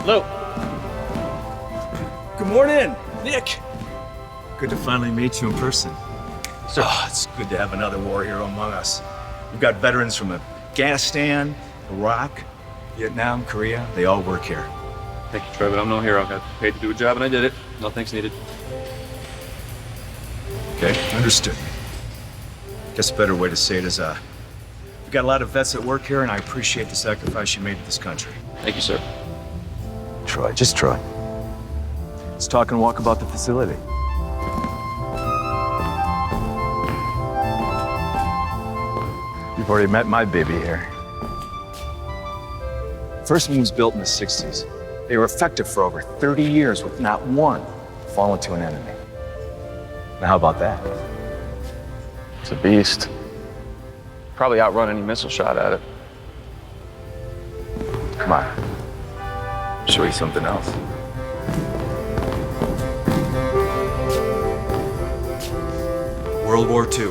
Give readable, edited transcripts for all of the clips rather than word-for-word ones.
Hello. Good morning, Nick. Good to finally meet you in person. Sir. Oh, it's good to have another war hero among us. We've got veterans from Afghanistan, Iraq, Vietnam, Korea. They all work here. Thank you, Troy, but I'm no hero. I got paid to do a job and I did it. No thanks needed. Okay, understood. Guess a better way to say it is, we've got a lot of vets that work here, and I appreciate the sacrifice you made to this country. Thank you, sir. Troy, just Troy. Let's talk and walk about the facility. You've already met my baby here. First one was built in the 60s. They were effective for over 30 years with not one fallen to an enemy. Now, how about that? It's a beast. Probably outrun any missile shot at it. Come on. Show you something else. World War II.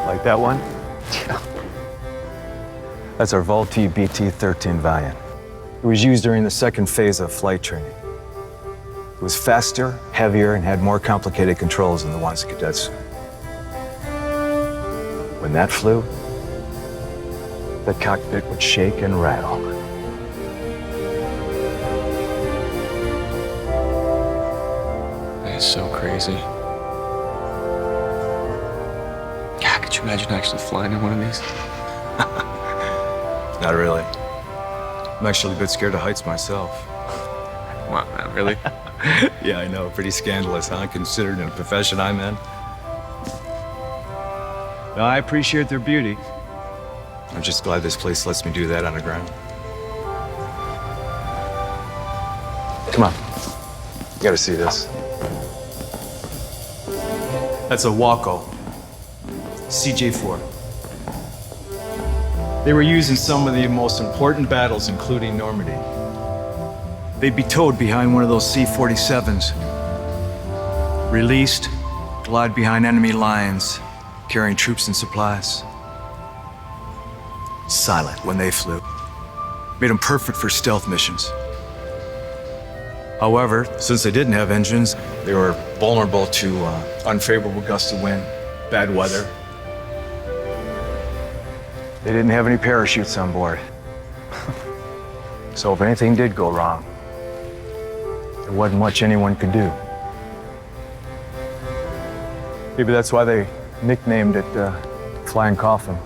Like that one? Yeah. That's our Vultee BT-13 Valiant. It was used during the second phase of flight training. It was faster, heavier, and had more complicated controls than the ones the cadets. When that flew, the cockpit would shake and rattle. That is so crazy. God, could you imagine actually flying in one of these? Not really. I'm actually a bit scared of heights myself. Come on, man, really? Yeah, I know. Pretty scandalous, huh? Considered in a profession I'm in. No, I appreciate their beauty. I'm just glad this place lets me do that on the ground. Come on. You gotta see this. That's a Waco. CJ-4. They were used in some of the most important battles, including Normandy. They'd be towed behind one of those C-47s. Released, glide behind enemy lines, carrying troops and supplies. Silent when they flew. Made them perfect for stealth missions. However, since they didn't have engines, they were vulnerable to unfavorable gusts of wind, bad weather. They didn't have any parachutes on board. So if anything did go wrong, there wasn't much anyone could do. Maybe that's why they nicknamed it Flying Coffin.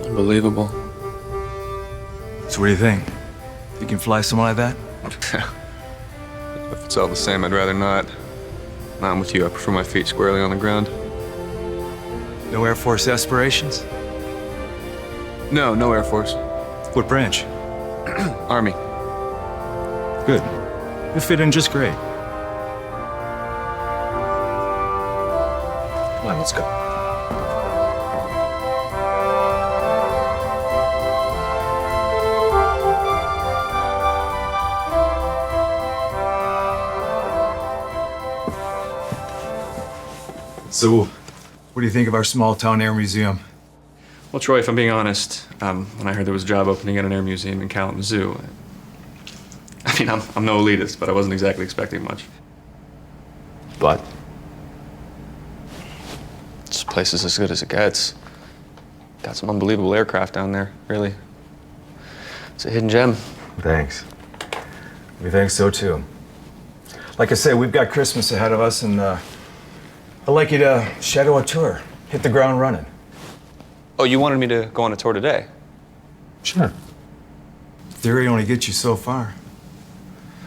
Unbelievable. So what do you think? You can fly something like that? If it's all the same, I'd rather not. I'm with you. I prefer my feet squarely on the ground. No Air Force aspirations? No, no Air Force. What branch? Army. Good. You fit in just great. Come on, let's go. So, what do you think of our small town air museum? Well, Troy, if I'm being honest, when I heard there was a job opening at an air museum in Kalamazoo, I mean, I'm no elitist, but I wasn't exactly expecting much. But? This place is as good as it gets. Got some unbelievable aircraft down there, really. It's a hidden gem. Thanks. We think so too. Like I say, we've got Christmas ahead of us, and I'd like you to shadow a tour. Hit the ground running. Oh, you wanted me to go on a tour today? Sure. Theory only gets you so far.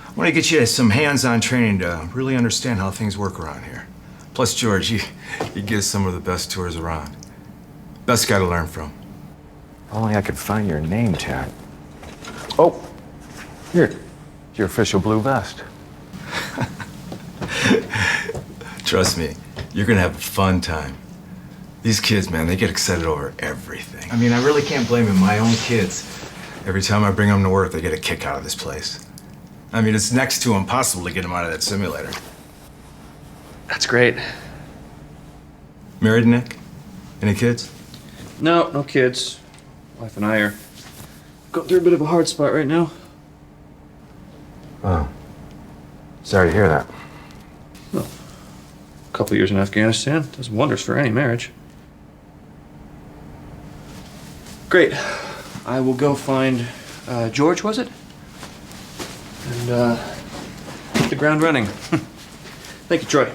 I want to get you some hands-on training to really understand how things work around here. Plus, George, you give some of the best tours around. Best guy to learn from. If only I could find your name tag. Oh, here. Your official blue vest. Trust me, you're gonna have a fun time. These kids, man, they get excited over everything. I mean, I really can't blame them. My own kids. Every time I bring them to work, they get a kick out of this place. I mean, it's next to impossible to get them out of that simulator. That's great. Married, Nick? Any kids? No, no kids. Wife and I are going through a bit of a hard spot right now. Oh. Sorry to hear that. Well, a couple years in Afghanistan does wonders for any marriage. Great. I will go find George, was it? And hit the ground running. Thank you, Troy.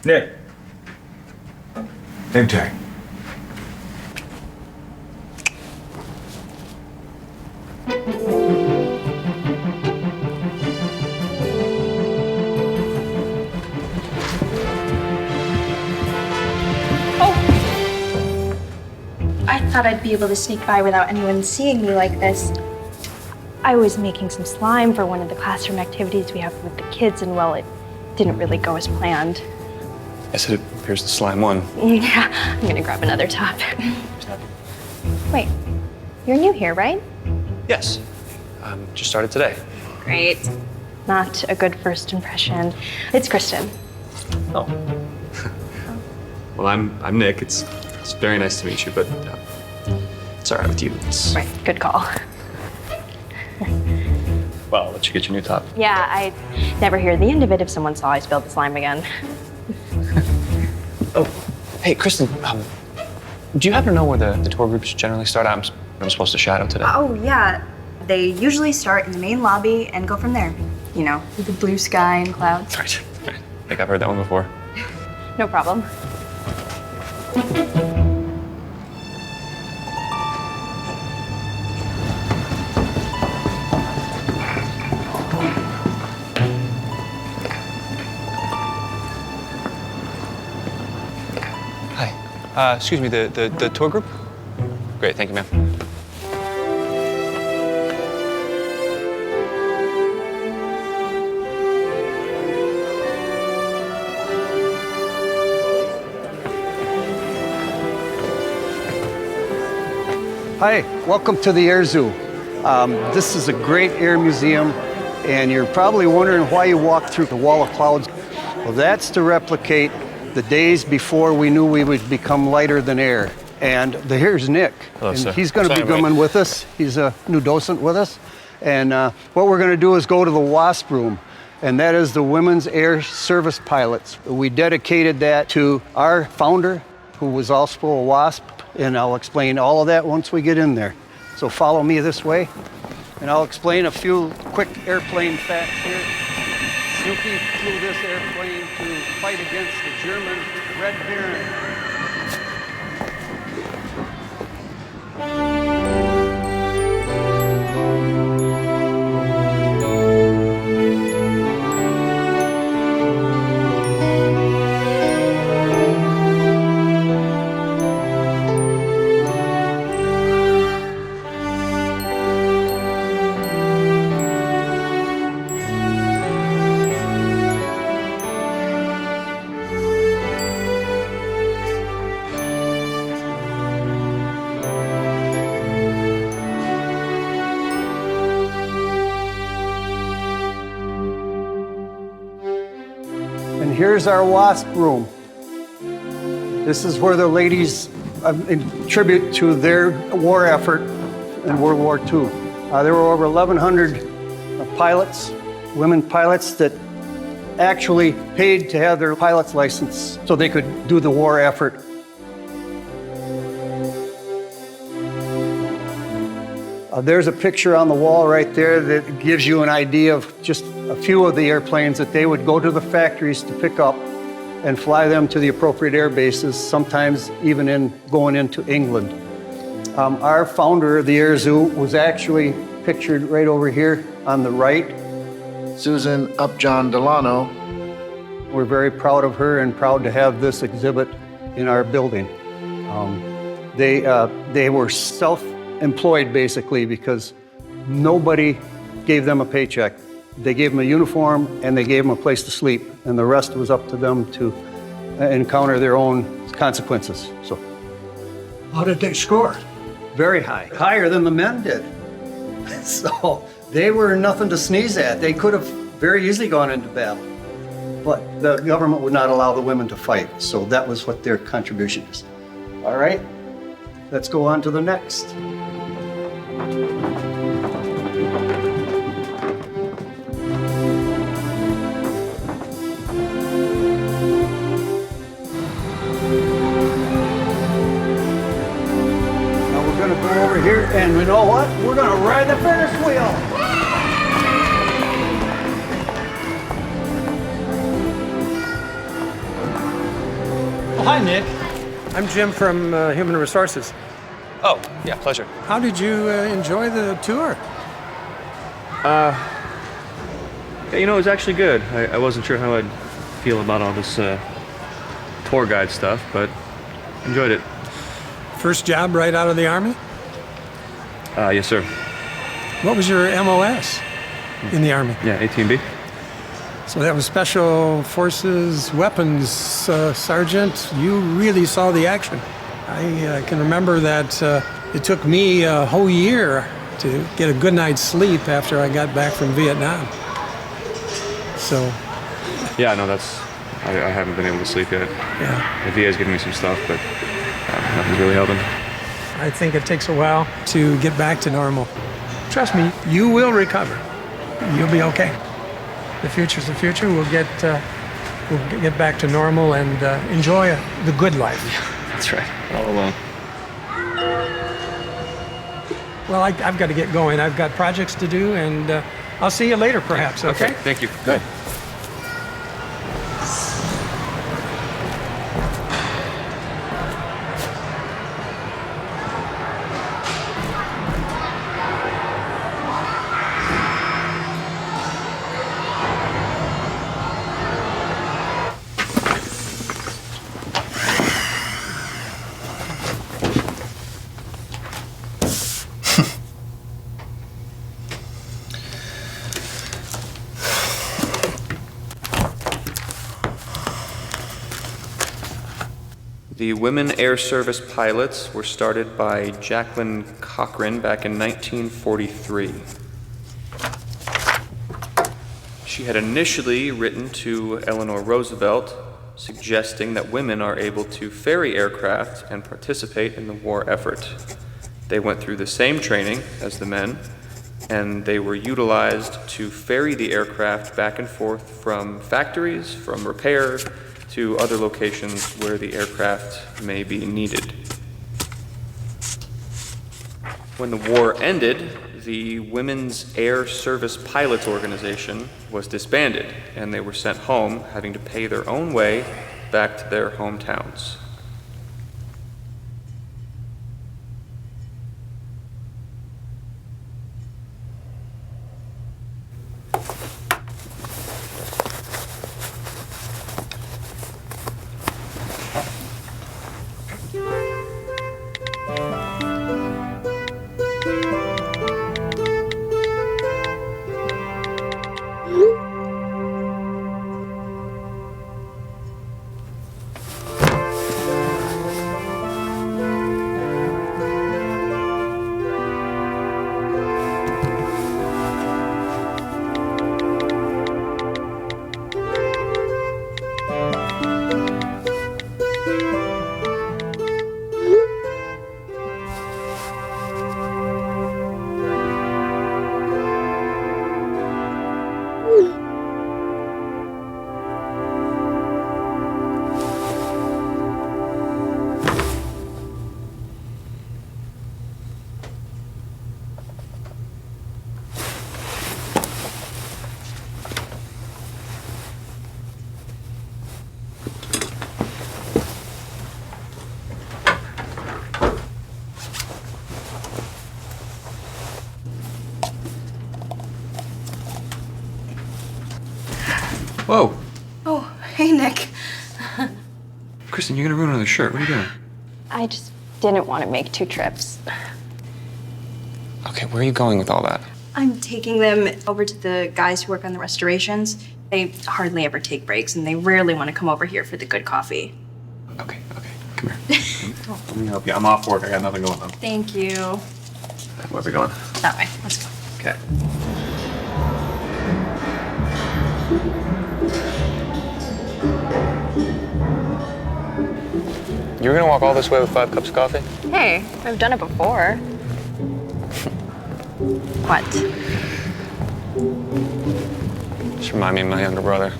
Nick. Name tag. I thought I'd be able to sneak by without anyone seeing me like this. I was making some slime for one of the classroom activities we have with the kids, and well, it didn't really go as planned. Yes, it appears the slime won. Yeah, I'm gonna grab another top. Wait, you're new here, right? Yes. Just started today. Great. Not a good first impression. It's Kristen. Oh. Well, I'm Nick. It's very nice to meet you, but it's all right with you. It's... Right, good call. Well, I'll let you get your new top. Yeah, I'd never hear the end of it if someone saw I spilled the slime again. Oh, hey, Kristen, do you happen to know where the tour groups generally start out? I'm supposed to shadow today. Oh, yeah. They usually start in the main lobby and go from there. You know, with the blue sky and clouds. Right. I think I've heard that one before. No problem. Hi. Excuse me, the tour group? Great, thank you, ma'am. Hi, welcome to the Air Zoo. This is a great air museum, and you're probably wondering why you walked through the wall of clouds. Well, that's to replicate the days before we knew we would become lighter than air. And here's Nick. Hello, and sir. he's going to be Sorry, coming with us. He's a new docent with us. And what we're going to do is go to the WASP room, and that is the Women's Air Service Pilots. We dedicated that to our founder, who was also a WASP, and I'll explain all of that once we get in there. So follow me this way, and I'll explain a few quick airplane facts here. Snoopy flew this airplane to fight against the German Red Baron. And here's our WASP room. This is where the ladies, in tribute to their war effort in World War II. There were over 1,100 pilots, women pilots, that actually paid to have their pilot's license so they could do the war effort. There's a picture on the wall right there that gives you an idea of just a few of the airplanes that they would go to the factories to pick up and fly them to the appropriate air bases, sometimes even going into England. Our founder of the Air Zoo was actually pictured right over here on the right. Susan Upjohn Delano. We're very proud of her and proud to have this exhibit in our building. They were self-employed basically because nobody gave them a paycheck. They gave them a uniform and they gave them a place to sleep, and the rest was up to them to encounter their own consequences. So How did they score? Very high, higher than the men did. So they were nothing to sneeze at. They could have very easily gone into battle. But the government would not allow the women to fight. So that was what their contribution is. All right, let's go on to the next. Go over here, and you know what? We're gonna ride the Ferris wheel. Oh, hi, Nick. I'm Jim from Human Resources. Oh, yeah, pleasure. How did you enjoy the tour? You know, it was actually good. I wasn't sure how I'd feel about all this tour guide stuff, but enjoyed it. First job right out of the Army? Yes, sir. What was your MOS in the Army? Yeah, 18B. So that was Special Forces Weapons Sergeant. You really saw the action. I can remember that it took me a whole year to get a good night's sleep after I got back from Vietnam. So, Yeah, no, I haven't been able to sleep yet. yeah, The VA's giving me some stuff, but nothing's really helping. I think it takes a while to get back to normal. Trust me, you will recover. You'll be okay. The future's the future. We'll get back to normal and enjoy the good life. That's right. All alone. Well, I've got to get going. I've got projects to do, and I'll see you later, perhaps, okay? Thank you. Good. The Women Air Service pilots were started by Jacqueline Cochran back in 1943. She had initially written to Eleanor Roosevelt, suggesting that women are able to ferry aircraft and participate in the war effort. They went through the same training as the men, and they were utilized to ferry the aircraft back and forth from factories, from repair, to other locations where the aircraft may be needed. When the war ended, the Women's Air Service Pilots Organization was disbanded, and they were sent home, having to pay their own way back to their hometowns. Whoa. Oh, hey, Nick. Kristen, you're gonna ruin another shirt. What are you doing? I just didn't want to make 2 trips. Okay, where are you going with all that? I'm taking them over to the guys who work on the restorations. They hardly ever take breaks, and they rarely want to come over here for the good coffee. Okay, come here. Let me help you. I'm off work. I got nothing going on. Thank you. Where are we going? That way. Let's go. Okay. You're gonna walk all this way with 5 cups of coffee? Hey, I've done it before. What? Just remind me of my younger brother.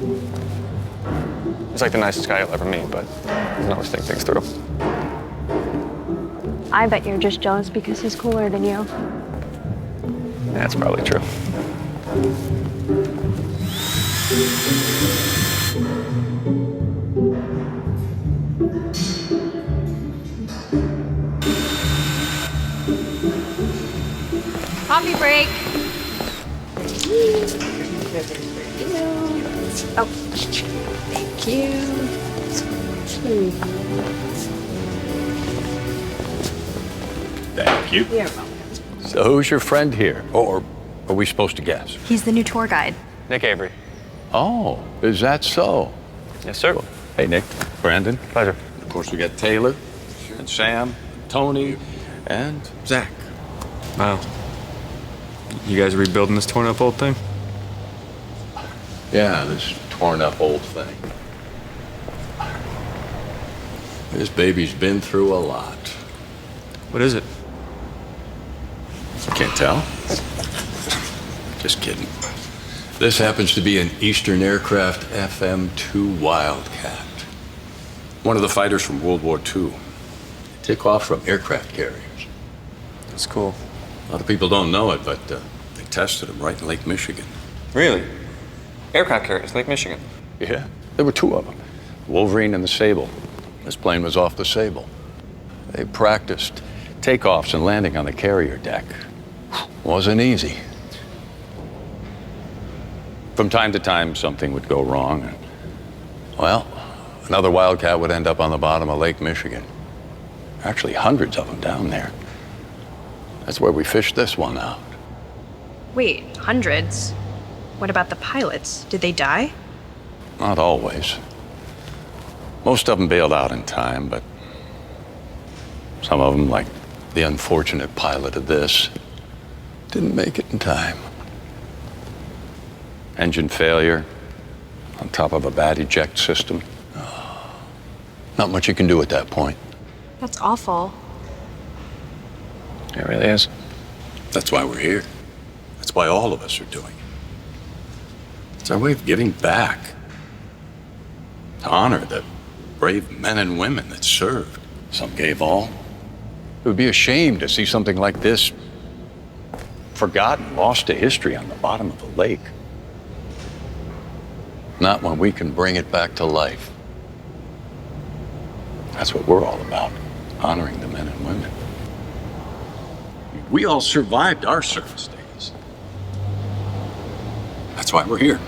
He's like the nicest guy you'll ever meet, but doesn't always think things through. I bet you're just jealous because he's cooler than you. That's probably true. Coffee break. Oh, thank you. Thank you. You're welcome. So who's your friend here? Or are we supposed to guess? He's the new tour guide. Nick Avery. Oh, is that so? Yes, sir. Hey, Nick. Brandon. Pleasure. Of course, we got Taylor, and Sam, Tony, and Zach. Wow. You guys rebuilding this torn up old thing? Yeah, this torn up old thing. This baby's been through a lot. What is it? Can't tell. Just kidding. This happens to be an Eastern Aircraft FM-2 Wildcat. One of the fighters from World War II. They take off from aircraft carriers. That's cool. A lot of people don't know it, but they tested them right in Lake Michigan. Really? Aircraft carriers, Lake Michigan. Yeah, there were 2 of them. The Wolverine and the Sable. This plane was off the Sable. They practiced takeoffs and landing on the carrier deck. Wasn't easy. From time to time, something would go wrong. And, well, another Wildcat would end up on the bottom of Lake Michigan. Actually, hundreds of them down there. That's where we fished this one out. Wait, hundreds? What about the pilots? Did they die? Not always. Most of them bailed out in time, but some of them, like the unfortunate pilot of this, didn't make it in time. Engine failure, on top of a bad eject system. Not much you can do at that point. That's awful. It really is. That's why we're here. That's why all of us are doing it. It's our way of giving back. To honor the brave men and women that served. Some gave all. It would be a shame to see something like this forgotten, lost to history on the bottom of the lake. Not when we can bring it back to life. That's what we're all about, honoring the men and women. We all survived our service days. That's why we're here.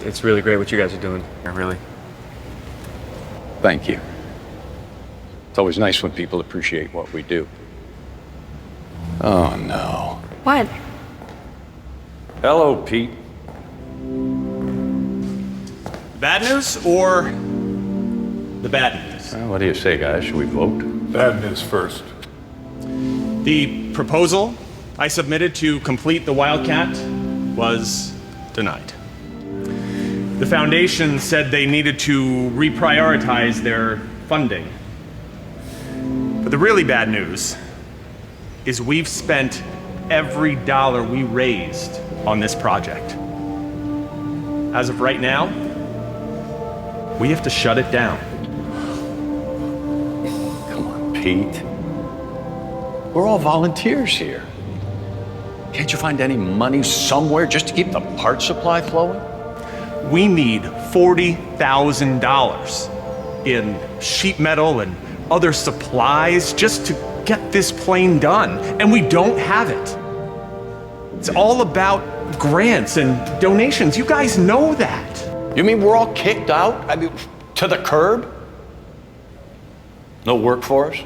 It's really great what you guys are doing. Really. Thank you. It's always nice when people appreciate what we do. Oh, no. What? Hello, Pete. Bad news or the bad news? Well, what do you say, guys? Should we vote? Bad news first. The proposal I submitted to complete the Wildcat was denied. The foundation said they needed to reprioritize their funding. But the really bad news is we've spent every dollar we raised on this project. As of right now, we have to shut it down. Come on, Pete. We're all volunteers here. Can't you find any money somewhere just to keep the part supply flowing? We need $40,000 in sheet metal and other supplies just to get this plane done, and we don't have it. It's all about grants and donations. You guys know that. You mean we're all kicked out? I mean, to the curb? No work for us?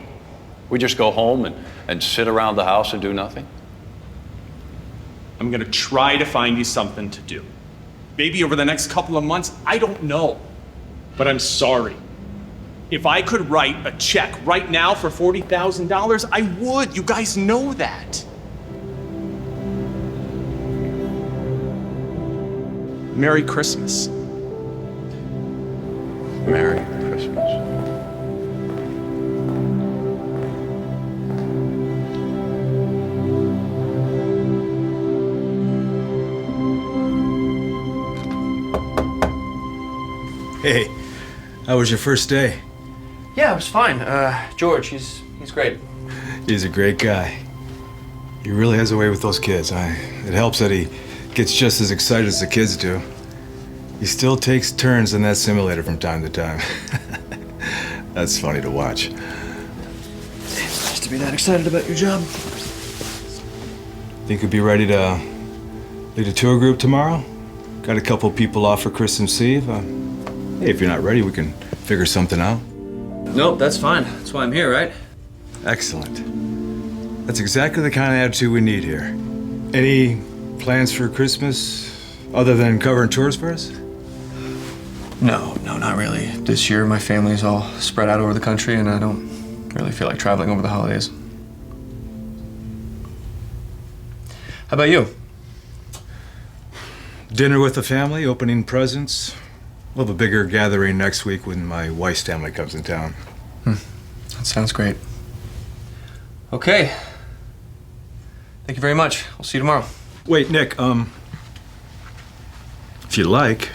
We just go home and sit around the house and do nothing? I'm gonna try to find you something to do. Maybe over the next couple of months, I don't know. But I'm sorry. If I could write a check right now for $40,000, I would. You guys know that. Merry Christmas. Merry Christmas. Hey, how was your first day? Yeah, it was fine. George, he's great. He's a great guy. He really has a way with those kids. It helps that he gets just as excited as the kids do. He still takes turns in that simulator from time to time. That's funny to watch. It's nice to be that excited about your job. Think you'll be ready to lead a tour group tomorrow? Got a couple people off for Christmas Eve. Hey, if you're not ready, we can figure something out. Nope, that's fine. That's why I'm here, right? Excellent. That's exactly the kind of attitude we need here. Any plans for Christmas other than covering tours for us? No, not really. This year, my family's all spread out over the country, and I don't really feel like traveling over the holidays. How about you? Dinner with the family, opening presents. We'll have a bigger gathering next week when my wife's family comes in town. That sounds great. Okay. Thank you very much. We'll see you tomorrow. Wait, Nick, if you like,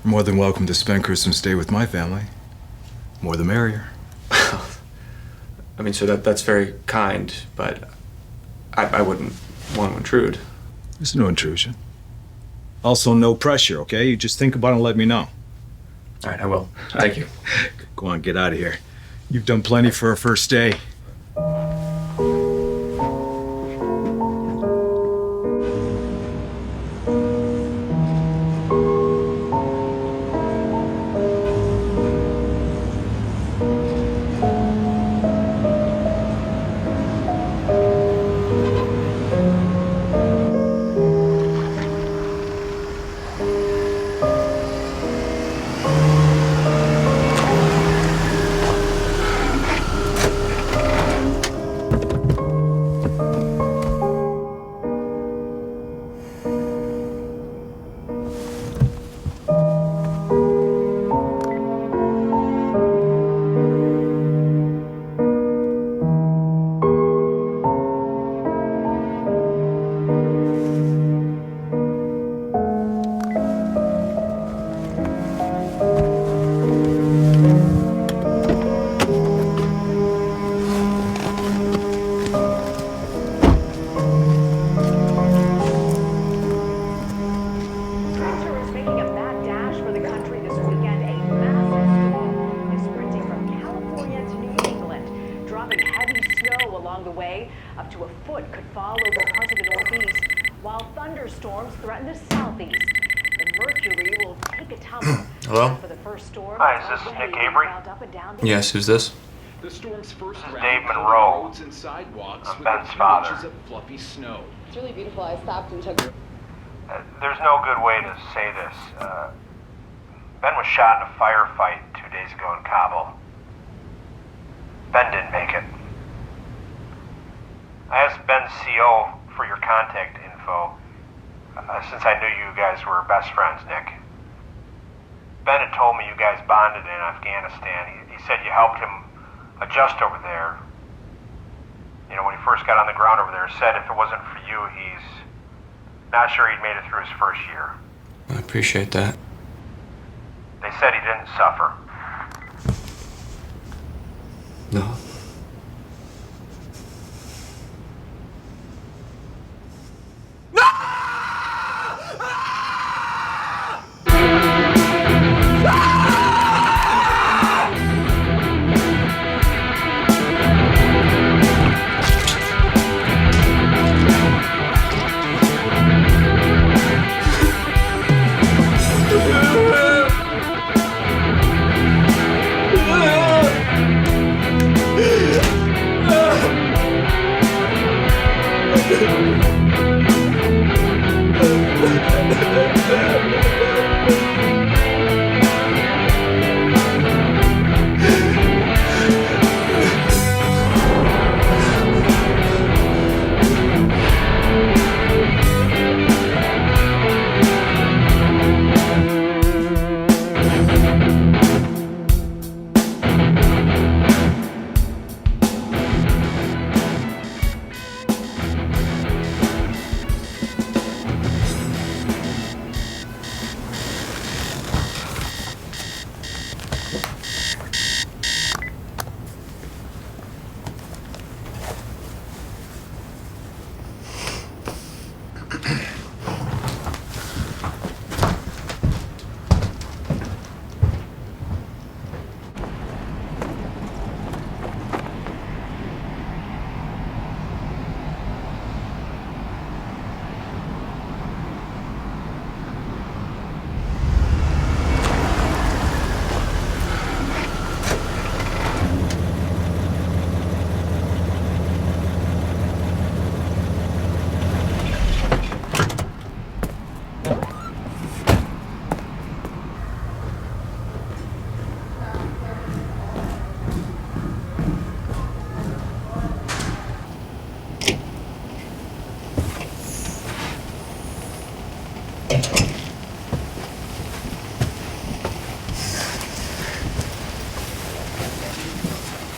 you're more than welcome to spend Christmas Day with my family. More the merrier. I mean, so that's very kind, but I wouldn't want to intrude. There's no intrusion. Also, no pressure, okay? You just think about it and let me know. All right, I will. Thank you. Go on, get out of here. You've done plenty for a first day. Hello? Hi, is this Nick Avery? Yes, who's this? This is Dave Monroe. I'm Ben's father. It's really beautiful. I stopped and took. There's no good way to say this. Ben was shot in a firefight 2 days ago in Kabul. Ben didn't make it. I asked Ben's CO for your contact info since I knew you guys were best friends, Nick. Ben had told me you guys bonded in Afghanistan. He said you helped him adjust over there. You know, when he first got on the ground over there, said if it wasn't for you, he's not sure he'd made it through his first year. I appreciate that. They said he didn't suffer. No.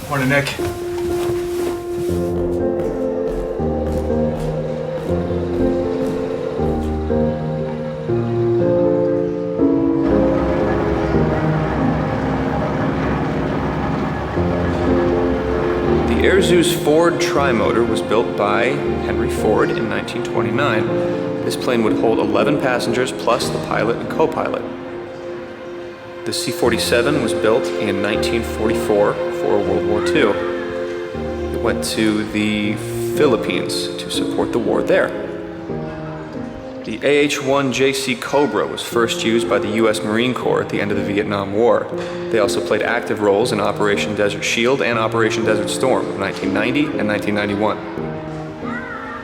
Morning, Nick. The Air Zoo's Ford trimotor was built by Henry Ford in 1929. This plane would hold 11 passengers plus the pilot and co-pilot. The C-47 was built in 1944 for World War II. It went to the Philippines to support the war there. The AH-1JC Cobra was first used by the U.S. Marine Corps at the end of the Vietnam War. They also played active roles in Operation Desert Shield and Operation Desert Storm of 1990 and 1991.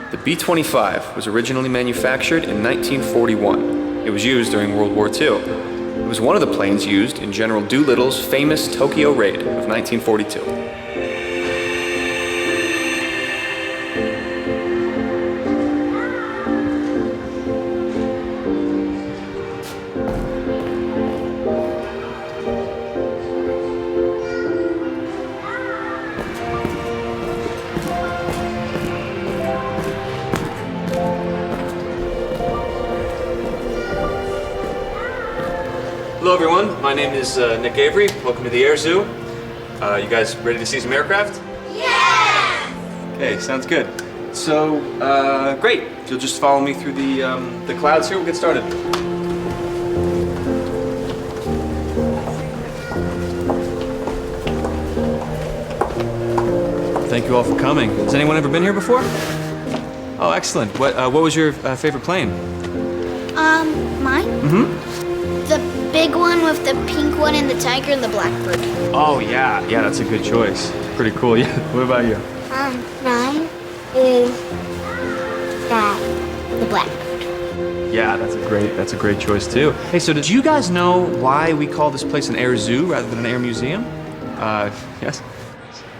The B-25 was originally manufactured in 1941. It was used during World War II. It was one of the planes used in General Doolittle's famous Tokyo raid of 1942. Hello everyone, my name is Nick Avery. Welcome to the Air Zoo. You guys ready to see some aircraft? Yeah! Okay, sounds good. So, great. If you'll just follow me through the clouds here, we'll get started. Thank you all for coming. Has anyone ever been here before? Oh, excellent. What was your favorite plane? Mine? Mm-hmm. The big one with the pink one and the tiger and the blackbird. Oh, yeah. Yeah, that's a good choice. Pretty cool. Yeah. What about you? Mine is the blackbird. Yeah, that's a great choice too. Hey, so did you guys know why we call this place an air zoo rather than an air museum? Yes?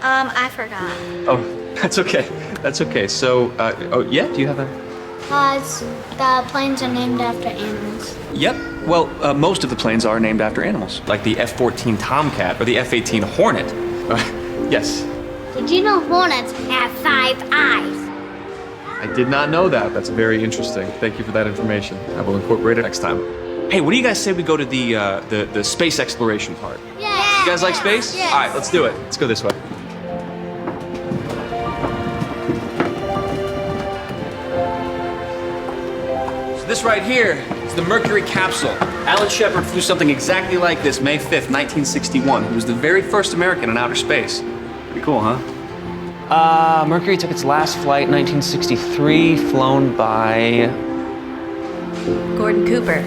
I forgot. Oh, that's okay. That's okay. So, oh, yeah, do you have a... The planes are named after animals. Yep. Well, most of the planes are named after animals, like the F-14 Tomcat or the F-18 Hornet. Yes. Did you know hornets have 5 eyes? I did not know that. That's very interesting. Thank you for that information. I will incorporate it next time. Hey, what do you guys say we go to the space exploration part? Yeah. You guys like space? Yes. All right, let's do it. Let's go this way. This right here is the Mercury capsule. Alan Shepard flew something exactly like this May 5th, 1961. He was the very first American in outer space. Pretty cool, huh? Mercury took its last flight in 1963, flown by... Gordon Cooper.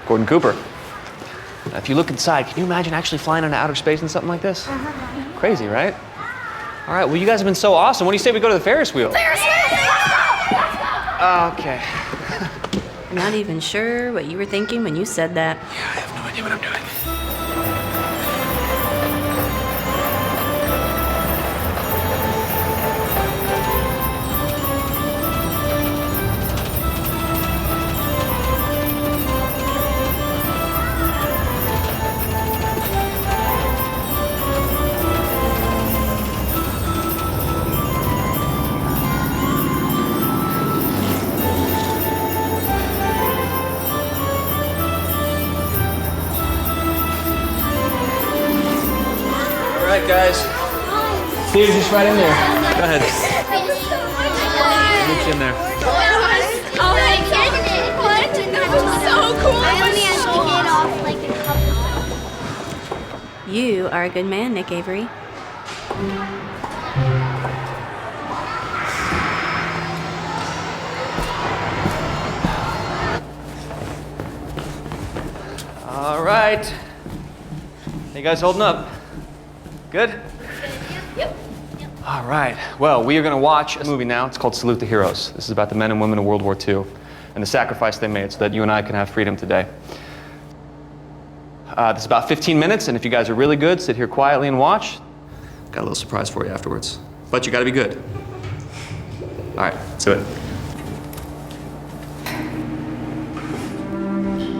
Gordon Cooper. Now, if you look inside, can you imagine actually flying into outer space in something like this? Crazy, right? All right, well, you guys have been so awesome. What do you say we go to the Ferris wheel? Ferris wheel! Okay. Not even sure what you were thinking when you said that. Yeah, I have no idea what I'm doing. All right, guys. See you just right in there. Go ahead. Get you in there. Oh my goodness! What? That was so cool! I only had to get off like a couple. You are a good man, Nick Avery. All right. You guys holding up? Good? Yep. All right. Well, we are going to watch a movie now. It's called Salute the Heroes. This is about the men and women of World War II and the sacrifice they made so that you and I can have freedom today. This is about 15 minutes, and if you guys are really good, sit here quietly and watch. Got a little surprise for you afterwards. But you got to be good. right, let's do it.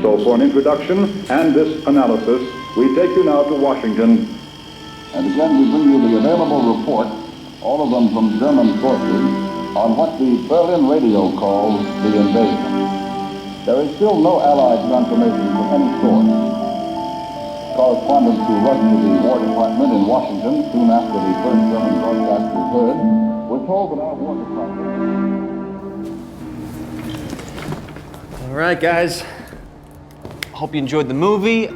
So for an introduction and this analysis, we take you now to Washington. And again, we bring you the available report, all of them from German sources, on what the Berlin radio calls the invasion. There is still no Allied confirmation from any source. Correspondents who rushed to the War Department in Washington soon after the first German broadcast was heard were told that our War Department... All right, guys. Hope you enjoyed the movie.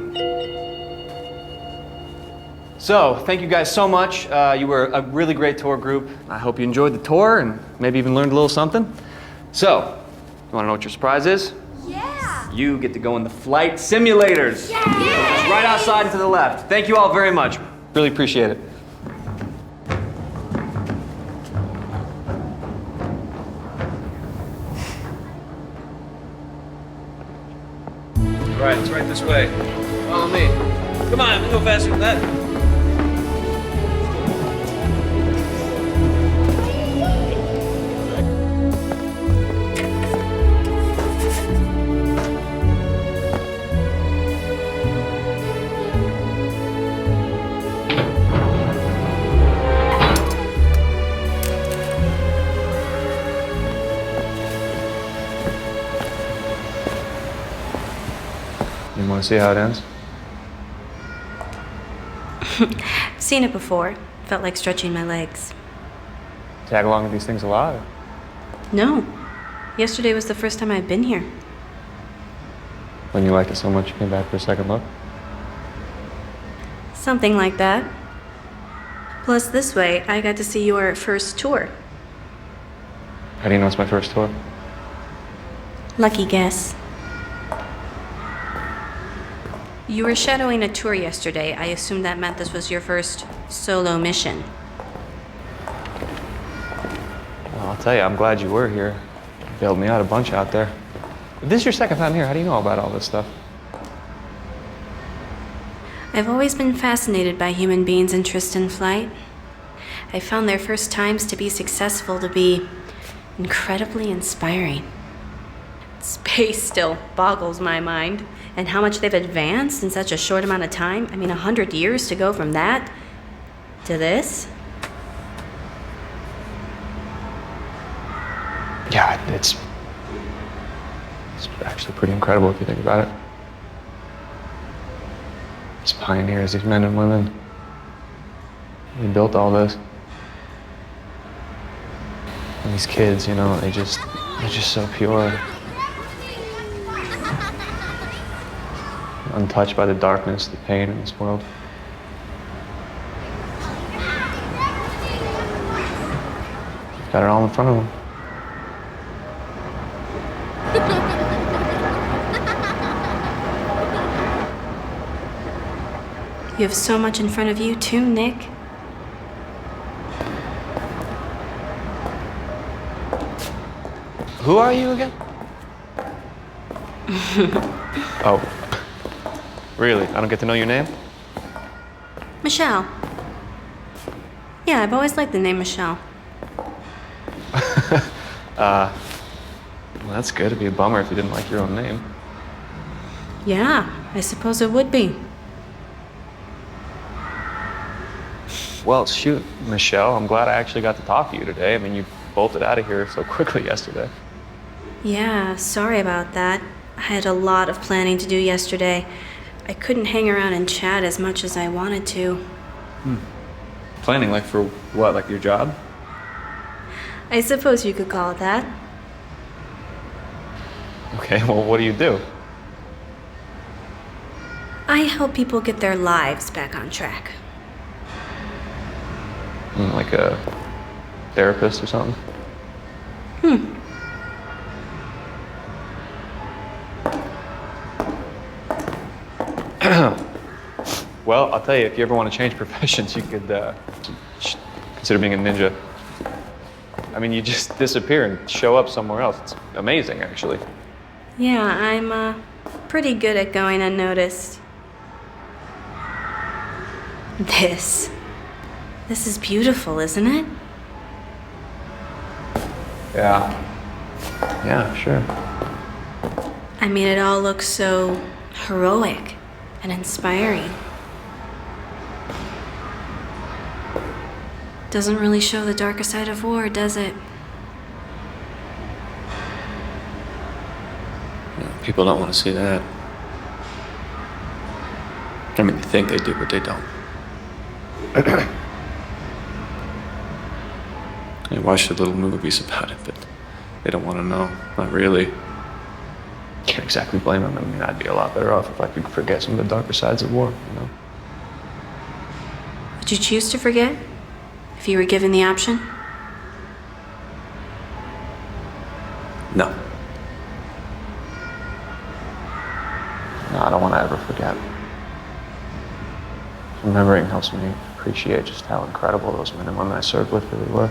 So, thank you guys so much. You were a really great tour group. I hope you enjoyed the tour and maybe even learned a little something. So, you wanna know what your surprise is? Yeah! You get to go in the flight simulators. Yeah! Just right outside and to the left. Thank you all very much. Really appreciate it. All right, it's right this way. Follow me. Come on, we go faster than that. You want to see how it ends? I've seen it before. Felt like stretching my legs. Tag along with these things a lot? No. Yesterday was the first time I'd been here. When you liked it so much, you came back for a second look? Something like that. Plus, this way, I got to see your first tour. How do you know it's my first tour? Lucky guess. You were shadowing a tour yesterday. I assumed that meant this was your first solo mission. Well, I'll tell you, I'm glad you were here. You bailed me out a bunch out there. If this is your second time here, how do you know about all this stuff? I've always been fascinated by human beings' interest in flight. I found their first times to be successful to be incredibly inspiring. Space still boggles my mind, and how much they've advanced in such a short amount of time. I mean, 100 years to go from that to this. Yeah, it's actually pretty incredible if you think about it. These pioneers, these men and women, they built all this. And these kids, you know, they're just so pure. Untouched by the darkness, the pain in this world. Got it all in front of them. You have so much in front of you too, Nick. Who are you again? Oh. Really? I don't get to know your name? Michelle. Yeah, I've always liked the name Michelle. Well, that's good. It'd be a bummer if you didn't like your own name. Yeah, I suppose it would be. Well, shoot, Michelle, I'm glad I actually got to talk to you today. I mean, you bolted out of here so quickly yesterday. Yeah, sorry about that. I had a lot of planning to do yesterday. I couldn't hang around and chat as much as I wanted to. Planning, like for what? Like your job? I suppose you could call it that. Okay, well, what do you do? I help people get their lives back on track. Like a therapist or something? Well, I'll tell you, if you ever want to change professions, you could consider being a ninja. I mean, you just disappear and show up somewhere else. It's amazing, actually. Yeah, I'm pretty good at going unnoticed. This is beautiful, isn't it? Yeah, sure. I mean, it all looks so heroic and inspiring. Doesn't really show the darker side of war, does it? People don't want to see that. I mean, they think they do, but they don't. I watched the little movies about it, but they don't want to know. Not really. Can't exactly blame them. I mean, I'd be a lot better off if I could forget some of the darker sides of war, you know? Would you choose to forget if you were given the option? No. No, I don't want to ever forget. Remembering helps me appreciate just how incredible those men and women I served with really were.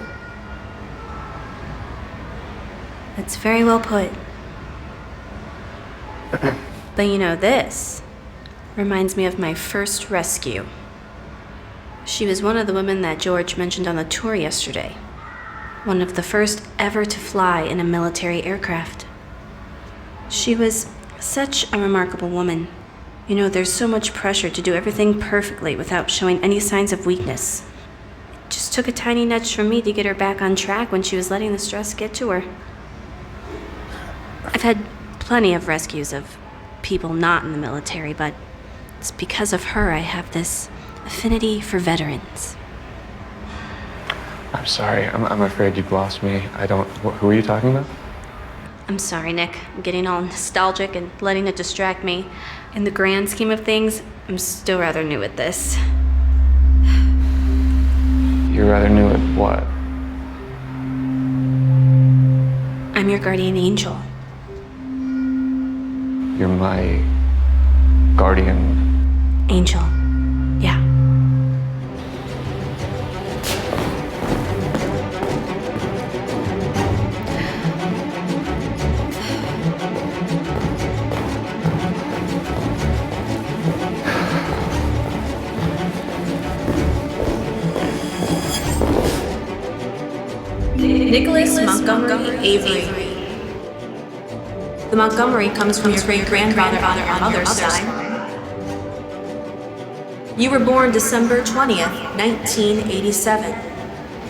That's very well put. But you know, this reminds me of my first rescue. She was one of the women that George mentioned on the tour yesterday. One of the first ever to fly in a military aircraft. She was such a remarkable woman. You know, there's so much pressure to do everything perfectly without showing any signs of weakness. It just took a tiny nudge from me to get her back on track when she was letting the stress get to her. I've had plenty of rescues of people not in the military, but it's because of her I have this affinity for veterans. I'm sorry. I'm afraid you've lost me. I don't... Who are you talking about? I'm sorry, Nick. I'm getting all nostalgic and letting it distract me. In the grand scheme of things, I'm still rather new at this. You're rather new at what? I'm your guardian angel. You're my guardian... Angel. Yeah. Nicholas Montgomery Avery. The Montgomery comes from your great-grandfather on your mother's side. You were born December 20th, 1987.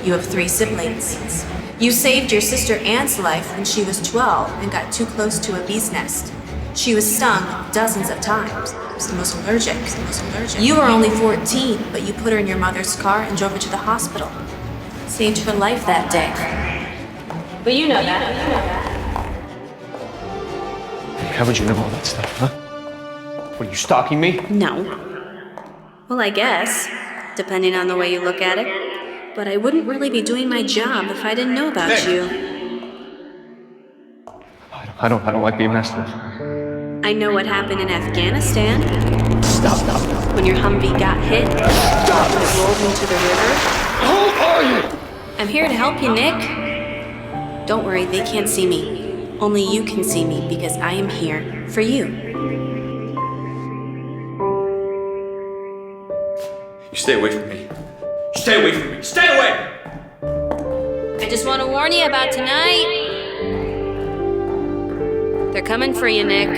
You have 3 siblings. You saved your sister Anne's life when she was 12 and got too close to a bee's nest. She was stung dozens of times. She was the most allergic. You were only 14, but you put her in your mother's car and drove her to the hospital. Saved her life that day. But you know that. How would you know all that stuff, huh? What, are you stalking me? No. Well, I guess, depending on the way you look at it. But I wouldn't really be doing my job if I didn't know about you. I don't like being messed with. I know what happened in Afghanistan. Stop. When your Humvee got hit, when it rolled into the river. Who are you? I'm here to help you, Nick. Don't worry, they can't see me. Only you can see me because I am here for you. You stay away from me. Stay away from me. Stay away! I just want to warn you about tonight. They're coming for you, Nick.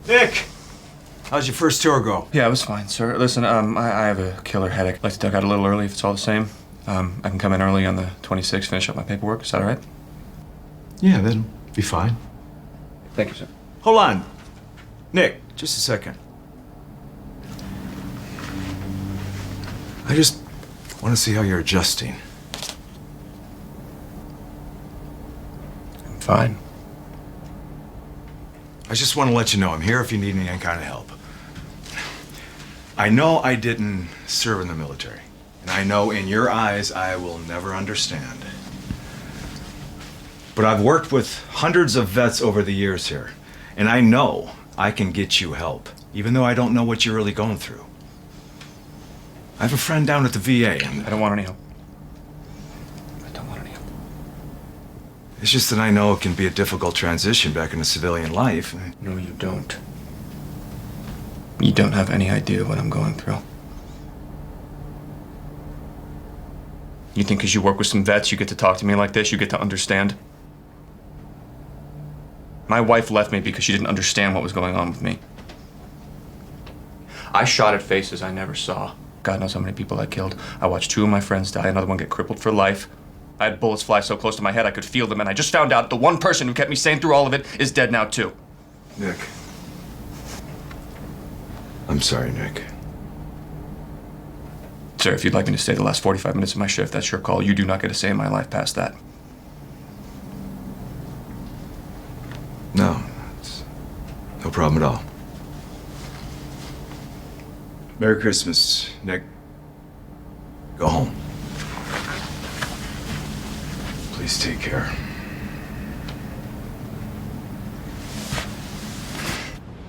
Nick! How's your first tour go? Yeah, it was fine, sir. Listen, I have a killer headache. I'd like to duck out a little early if it's all the same. I can come in early on the 26th, finish up my paperwork. Is that all right? Yeah, that'll be fine. Thank you, sir. Hold on. Nick, just a second. I just want to see how you're adjusting. I'm fine. I just want to let you know I'm here if you need any kind of help. I know I didn't serve in the military, and I know in your eyes I will never understand. But I've worked with hundreds of vets over the years here, and I know I can get you help, even though I don't know what you're really going through. I have a friend down at the VA, and I don't want any help. It's just that I know it can be a difficult transition back into civilian life. No, you don't. You don't have any idea what I'm going through. You think because you work with some vets, you get to talk to me like this, you get to understand? My wife left me because she didn't understand what was going on with me. I shot at faces I never saw. God knows how many people I killed. I watched 2 of my friends die, another one get crippled for life. I had bullets fly so close to my head I could feel them, and I just found out the one person who kept me sane through all of it is dead now, too. Nick. I'm sorry, Nick. Sir, if you'd like me to stay the last 45 minutes of my shift, that's your call. You do not get a say in my life past that. No, it's no problem at all. Merry Christmas, Nick. Go home. Please take care.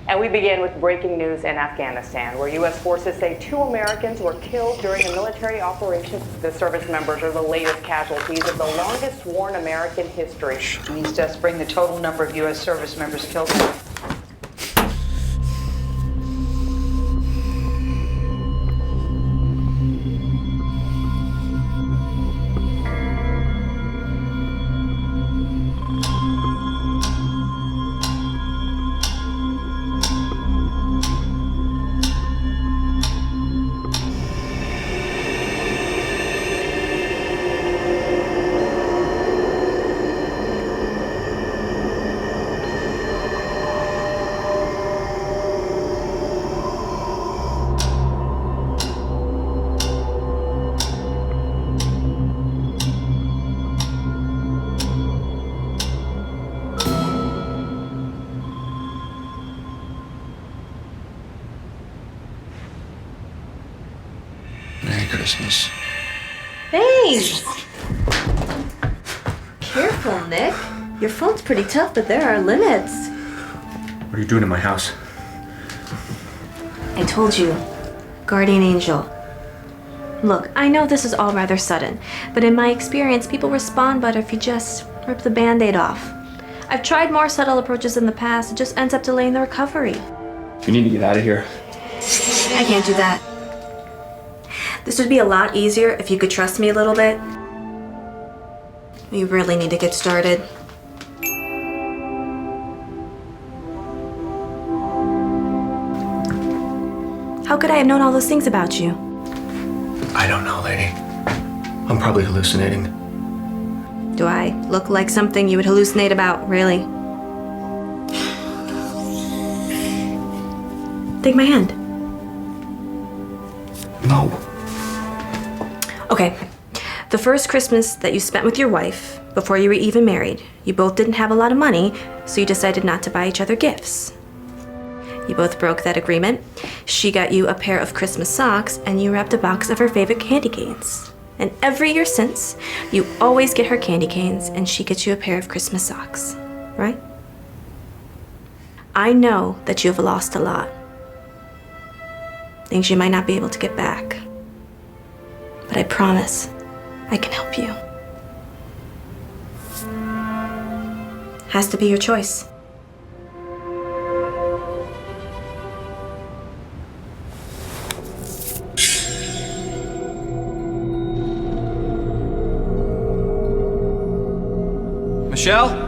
And we begin with breaking news in Afghanistan, where U.S. forces say 2 Americans were killed during a military operation. The service members are the latest casualties of the longest war in American history. These deaths bring the total number of U.S. service members killed. Merry Christmas. Thanks! Careful, Nick. Your phone's pretty tough, but there are limits. What are you doing in my house? I told you. Guardian angel. Look, I know this is all rather sudden, but in my experience, people respond better if you just rip the Band-Aid off. I've tried more subtle approaches in the past, it just ends up delaying the recovery. You need to get out of here. I can't do that. This would be a lot easier if you could trust me a little bit. We really need to get started. How could I have known all those things about you? I don't know, lady. I'm probably hallucinating. Do I look like something you would hallucinate about, really? Take my hand. No. Okay. The first Christmas that you spent with your wife, before you were even married, you both didn't have a lot of money, so you decided not to buy each other gifts. You both broke that agreement. She got you a pair of Christmas socks, and you wrapped a box of her favorite candy canes. And every year since, you always get her candy canes, and she gets you a pair of Christmas socks, right? I know that you have lost a lot. Things you might not be able to get back. But I promise, I can help you. Has to be your choice. Michelle?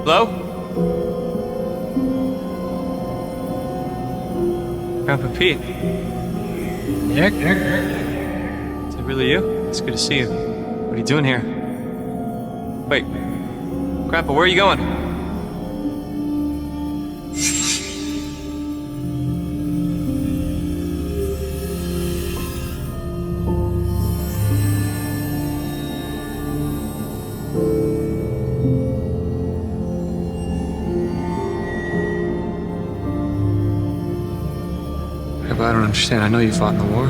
Hello? Grandpa Pete. Nick? Is it really you? It's good to see you. What are you doing here? Wait. Grandpa, where are you going? Grandpa, I don't understand. I know you fought in the war.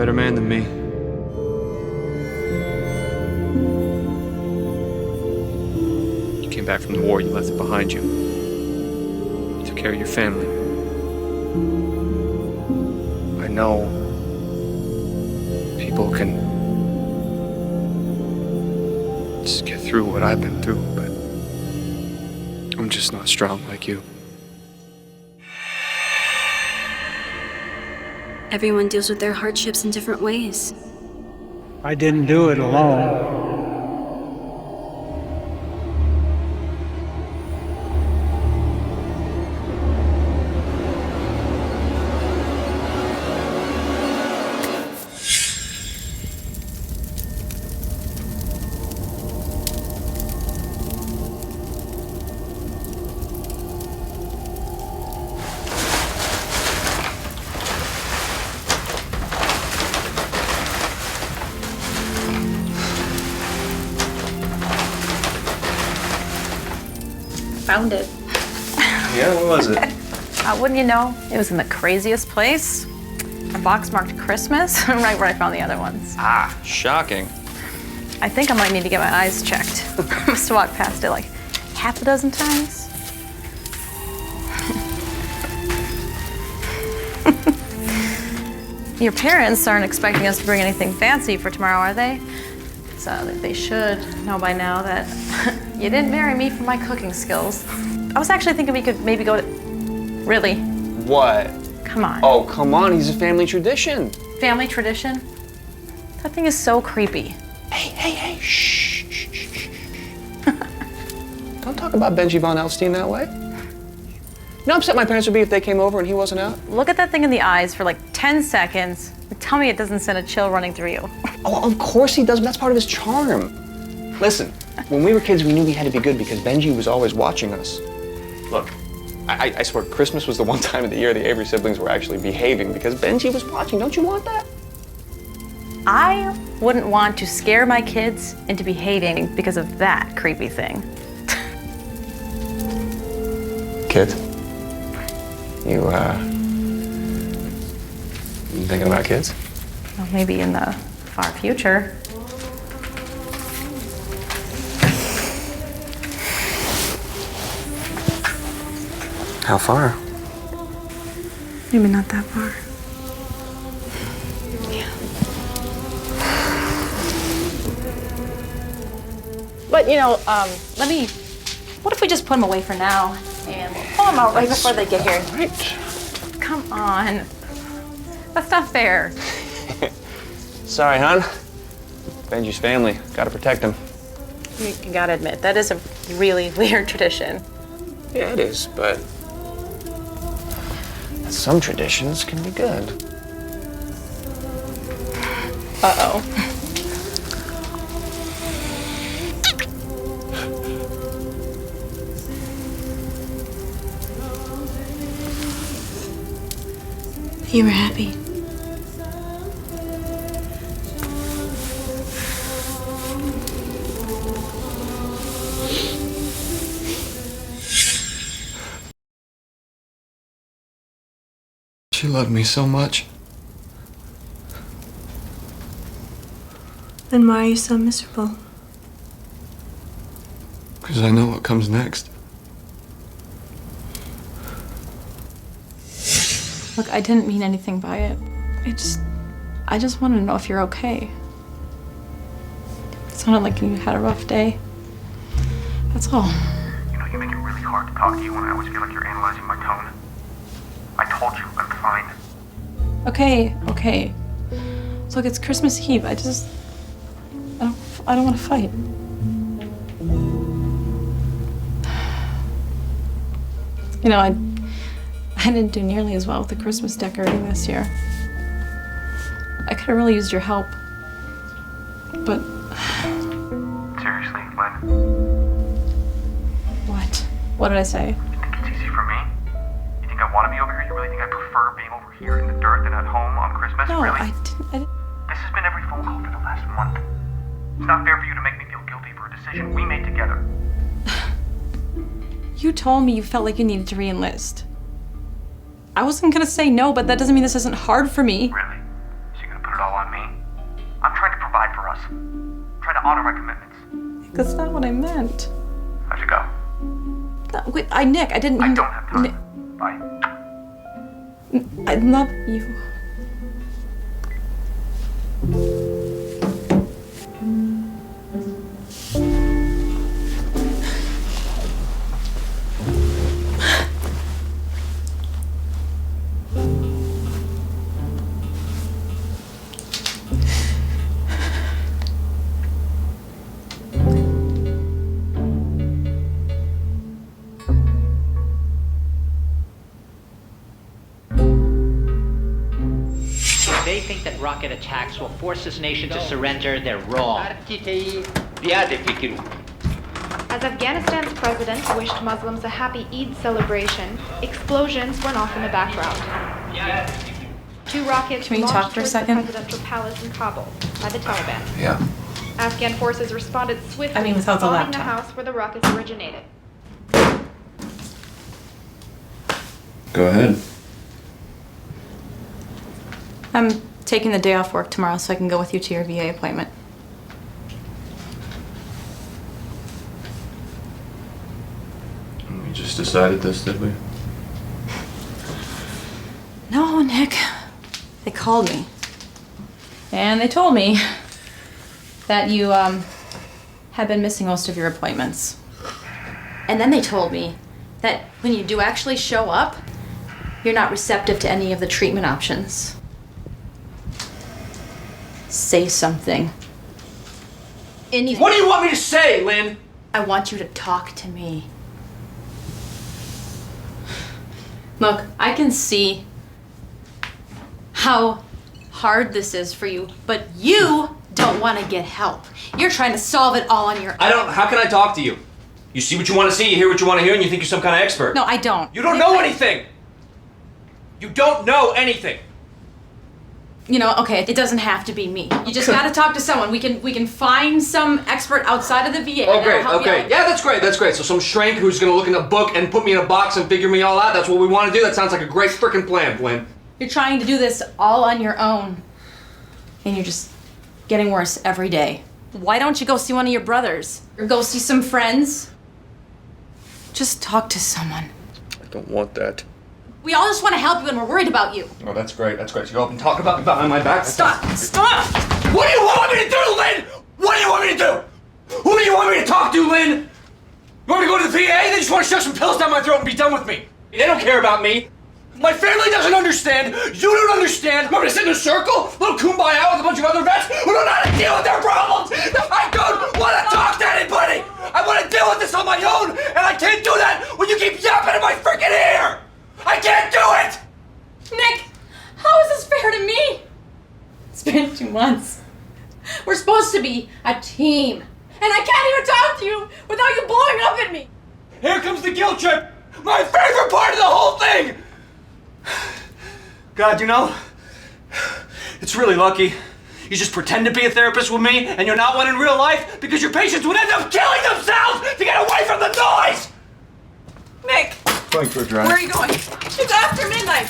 better man than me. You came back from the war, you left it behind you. You took care of your family. I know people can just get through what I've been through, but I'm just not strong like you. Everyone deals with their hardships in different ways. I didn't do it alone. Found it. Yeah, what was it? Wouldn't you know? It was in the craziest place. A box marked Christmas, right where I found the other ones. Ah, shocking. I think I might need to get my eyes checked. I must have walked past it like half a dozen times. Your parents aren't expecting us to bring anything fancy for tomorrow, are they? So they should know by now that you didn't marry me for my cooking skills. I was actually thinking we could maybe go to... Really? What? Come on. Oh, come on, he's a family tradition. Family tradition? That thing is so creepy. Hey, shh. Don't talk about Benji Von Elstein that way. You know how upset my parents would be if they came over and he wasn't out? Look at that thing in the eyes for like 10 seconds and tell me it doesn't send a chill running through you. Oh, of course he does, but that's part of his charm. Listen, when we were kids, we knew we had to be good because Benji was always watching us. Look, I swear, Christmas was the one time of the year the Avery siblings were actually behaving because Benji was watching. Don't you want that? I wouldn't want to scare my kids into behaving because of that creepy thing. Kid, you thinking about kids? Well, maybe in the far future. How far? Maybe not that far. Yeah. But, you know, what if we just put them away for now? And we'll pull them out right before they get here. Right. Come on. That's not fair. Sorry, hon. Benji's family. Gotta protect him. You gotta admit, that is a really weird tradition. Yeah, it is, but some traditions can be good. Uh-oh. You were happy. She loved me so much. Then why are you so miserable? Because I know what comes next. Look, I didn't mean anything by it. I just wanted to know if you're okay. It sounded like you had a rough day. That's all. You know, you make it really hard to talk to you when I always feel like you're analyzing my tone. I told you I'm fine. Okay. So look, it's Christmas Eve. I don't want to fight. You know, I didn't do nearly as well with the Christmas decorating this year. I could have really used your help. But... Seriously, Lynn? What? What did I say? You think it's easy for me? You think I want to be over here? You really think I prefer being over here in the dirt than at home on Christmas? No, really? I didn't. This has been every phone call for the last month. It's not fair for you to make me feel guilty for a decision we made together. You told me you felt like you needed to re-enlist. I wasn't gonna say no, but that doesn't mean this isn't hard for me. Really? So you're gonna put it all on Try to honor my commitments. That's not what I meant. How'd you go? No, wait, Nick, I didn't. I don't have time. Bye. I love you. They think that rocket attacks will force this nation to surrender. They're wrong. As Afghanistan's president wished Muslims a happy Eid celebration, explosions went off in the background. 2 rockets Can we talk launched for a towards second? the presidential palace in Kabul by the Taliban. Yeah. Afghan forces responded swiftly, I mean, without the bombing the laptop. house where the rockets originated. Go ahead. I'm taking the day off work tomorrow so I can go with you to your VA appointment. We just decided this, did we? No, Nick. They called me. And they told me that you, had been missing most of your appointments. And then they told me that when you do actually show up, you're not receptive to any of the treatment options. Say something. What do you want me to say, Lynn? I want you to talk to me. Look, I can see how hard this is for you, but you don't want to get help. You're trying to solve it all on your own. How can I talk to you? You see what you want to see, you hear what you want to hear, and you think you're some kind of expert. No, I don't. You don't know anything! You don't know anything! You know, okay, it doesn't have to be me. You just gotta talk to someone. We can find some expert outside of the VA. Oh, that'll great, help you okay. out. Yeah, that's great. So some shrink who's gonna look in a book and put me in a box and figure me all out, that's what we want to do? That sounds like a great frickin' plan, Lynn. You're trying to do this all on your own. And you're just getting worse every day. Why don't you go see one of your brothers? Or go see some friends? Just talk to someone. I don't want that. We all just want to help you and we're worried about you. Oh, that's great. So you go up and talk about me behind my back? Stop! What do you want me to do, Lynn? What do you want me to do? Who do you want me to talk to, Lynn? You want me to go to the VA? They just want to shove some pills down my throat and be done with me. They don't care about me. My family doesn't understand. You don't understand. You want me to sit in a circle? Little kumbaya with a bunch of other vets who don't know how to deal with their problems? I don't want to talk to anybody. I want to deal with this on my own, and I can't do that when you keep yapping in my freaking ear. I can't do it! Nick, how is this fair to me? It's been 2 months. We're supposed to be a team. And I can't even talk to you without you blowing up at me. Here comes the guilt trip! My favorite part of the whole thing! God, you know, it's really lucky. You just pretend to be a therapist with me, and you're not one in real life because your patients would end up killing themselves to get away from the noise! Nick, Going for a drive. where are you going? It's after midnight.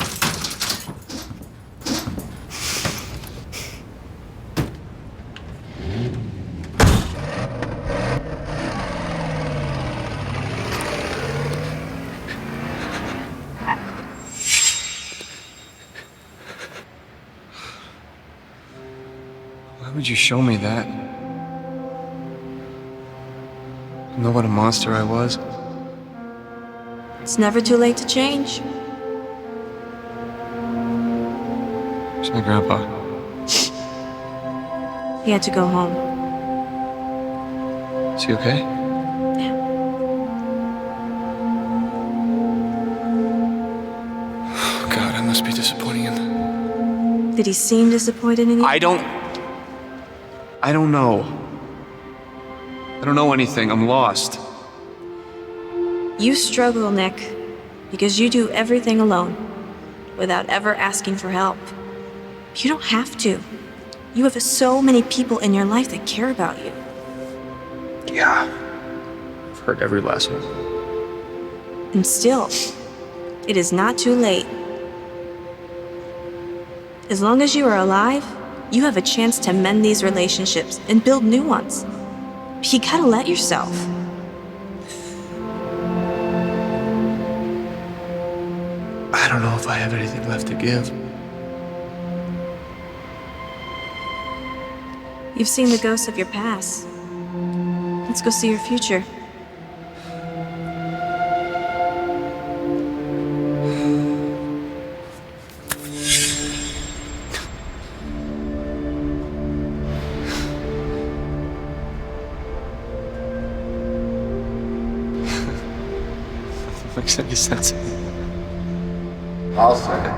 Why would you show me that? You know what a monster I was? It's never too late to change. Where's my grandpa? He had to go home. Is he okay? God, I must be disappointing him. Did he seem disappointed in you? I don't know. I don't know anything. I'm lost. You struggle, Nick, because you do everything alone, without ever asking for help. You don't have to. You have so many people in your life that care about you. Yeah. I've heard every last one. And still, it is not too late. As long as you are alive, You have a chance to mend these relationships and build new ones. You gotta let yourself. I don't know if I have anything left to give. You've seen the ghosts of your past. Let's go see your future. Makes any sense. I'll say it.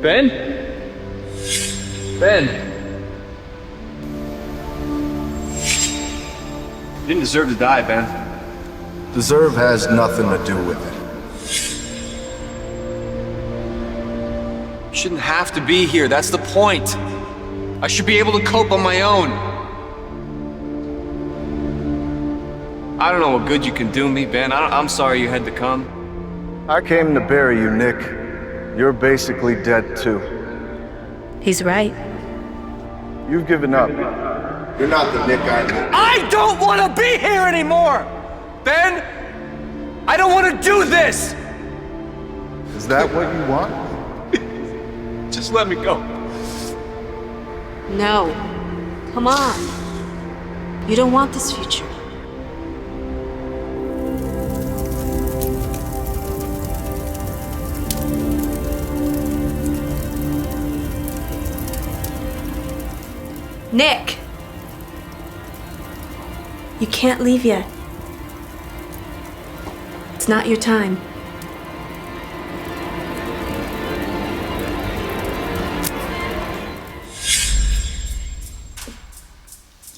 Ben? Ben? You didn't deserve to die, Ben. Deserve has nothing to do with it. You shouldn't have to be here, that's the point. I should be able to cope on my own. I don't know what good you can do me, Ben. I'm sorry you had to come. I came to bury you, Nick. You're basically dead too. He's right. You've given up. You're not the Nick I knew. I don't want to be here anymore! Ben! I don't want to do this! Is that what you want? Just let me go. No. Come on. You don't want this future. Nick! You can't leave yet. It's not your time.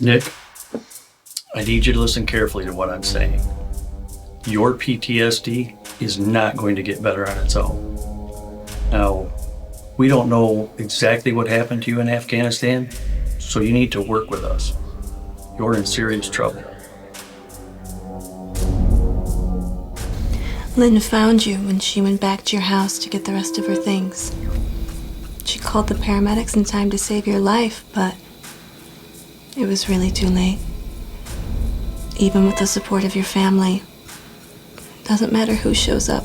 Nick, I need you to listen carefully to what I'm saying. Your PTSD is not going to get better on its own. Now, we don't know exactly what happened to you in Afghanistan, so you need to work with us. You're in serious trouble. Lynn found you when she went back to your house to get the rest of her things. She called the paramedics in time to save your life, but it was really too late. Even with the support of your family, doesn't matter who shows up.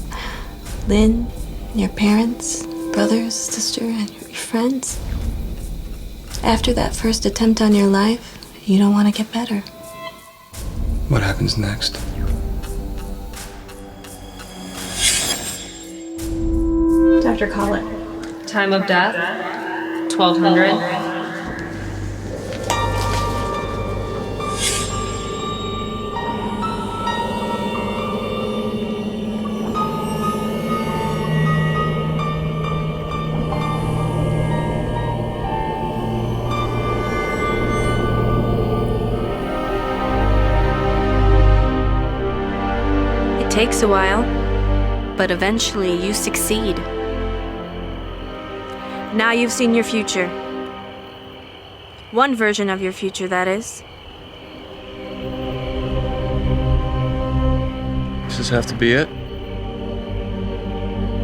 Lynn, your parents, brothers, sister, and your friends. After that first attempt on your life, you don't want to get better. What happens next? Dr. Collett, time of death, 1200. It takes a while, but eventually you succeed. Now you've seen your future. One version of your future, that is. Does this have to be it?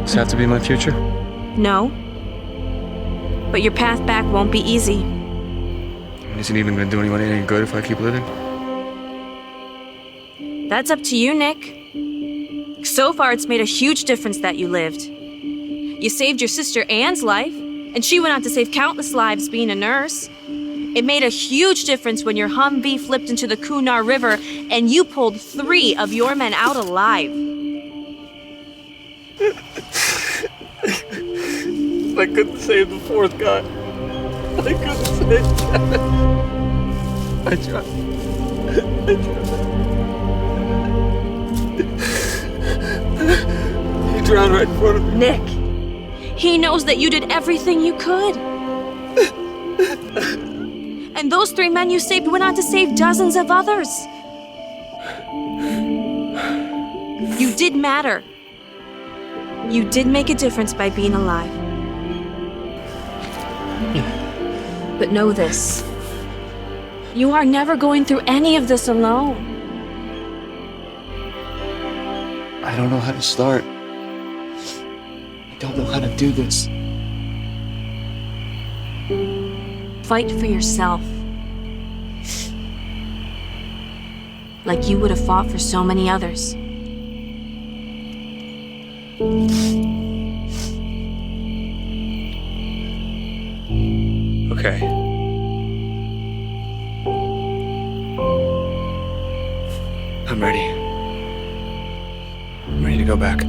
Does this have to be my future? No. But your path back won't be easy. Is it even gonna do anyone any good if I keep living? That's up to you, Nick. So far, it's made a huge difference that you lived. You saved your sister Anne's life, and she went on to save countless lives being a nurse. It made a huge difference when your Humvee flipped into the Kunar River and you pulled 3 of your men out alive. I couldn't save the 4th guy. I couldn't save Kevin. I tried. He drowned right in front of me. Nick, he knows that you did everything you could. And those 3 men you saved went on to save dozens of others. You did matter. You did make a difference by being alive. But know this. You are never going through any of this alone. I don't know how to start. I don't know how to do this. Fight for yourself. Like you would have fought for so many others. Okay. I'm ready. I'm ready to go back.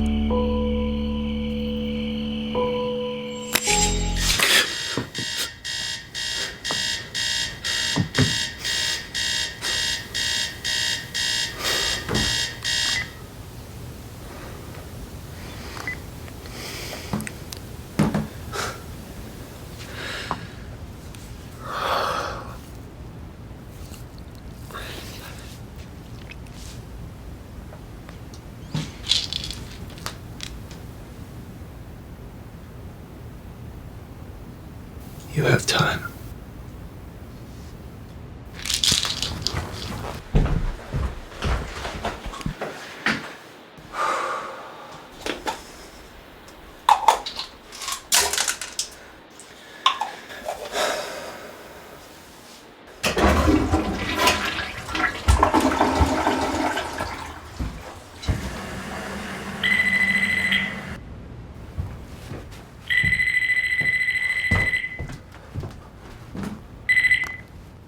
You have time.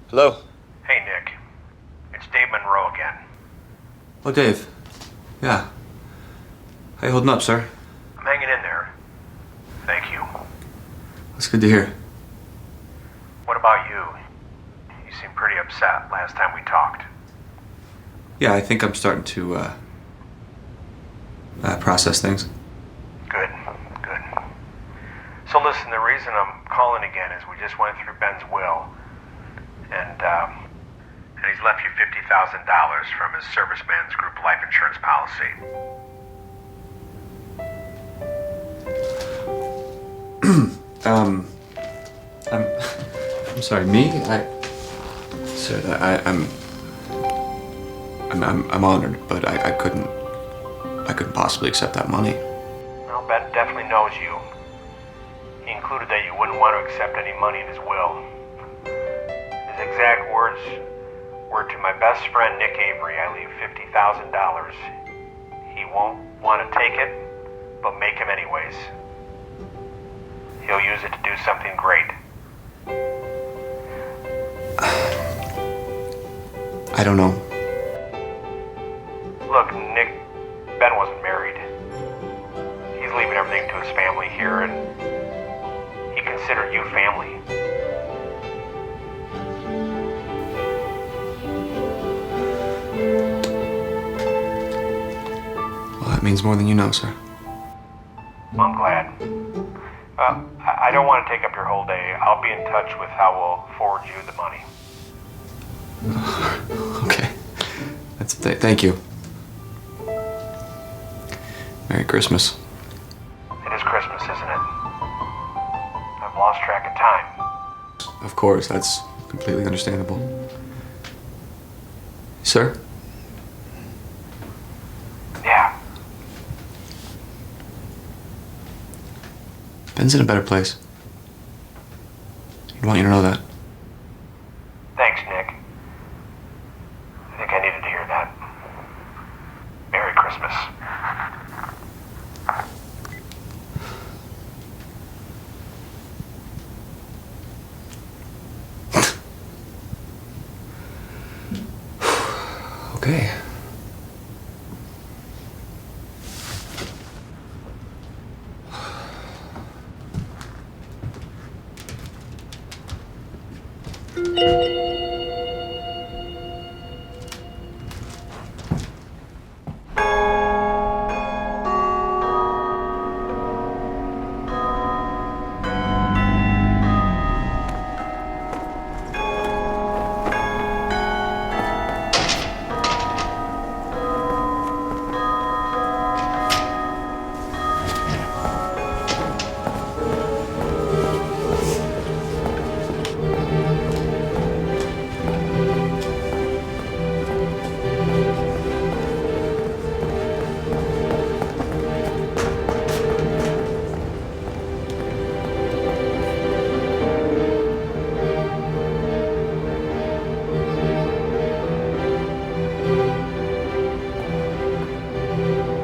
Hello? Hey, Nick. It's Dave Monroe again. Oh, Dave. Yeah. How you holding up, sir? I'm hanging in there. Thank you. That's good to hear. What about you? You seemed pretty upset last time we talked. Yeah, I think I'm starting to, process things. Good, good. So listen, the reason I'm calling again is we just went through Ben's will. And he's left you $50,000 from his serviceman's group life insurance policy. I'm sorry, me? Sir, I'm honored, but I couldn't possibly accept that money. Well, Ben definitely knows you. He included that you wouldn't want to accept any money in his will. His exact words were, to my best friend Nick Avery, I leave $50,000. He won't want to take it, but make him anyways. He'll use it to do something great. I don't know. Look, Nick, Ben wasn't married. He's leaving everything to his family here, and he considered you family. Well, that means more than you know, sir. Well, I'm glad. I don't want to take up your whole day. I'll be in touch with how we'll forward you the money. Okay. Thank you. Merry Christmas. It is Christmas, isn't it? I've lost track of time. Of course, that's completely understandable. Sir? Yeah. Ben's in a better place. I want you to know that. Thanks, Nick. I think I needed to hear that. Merry Christmas. Okay.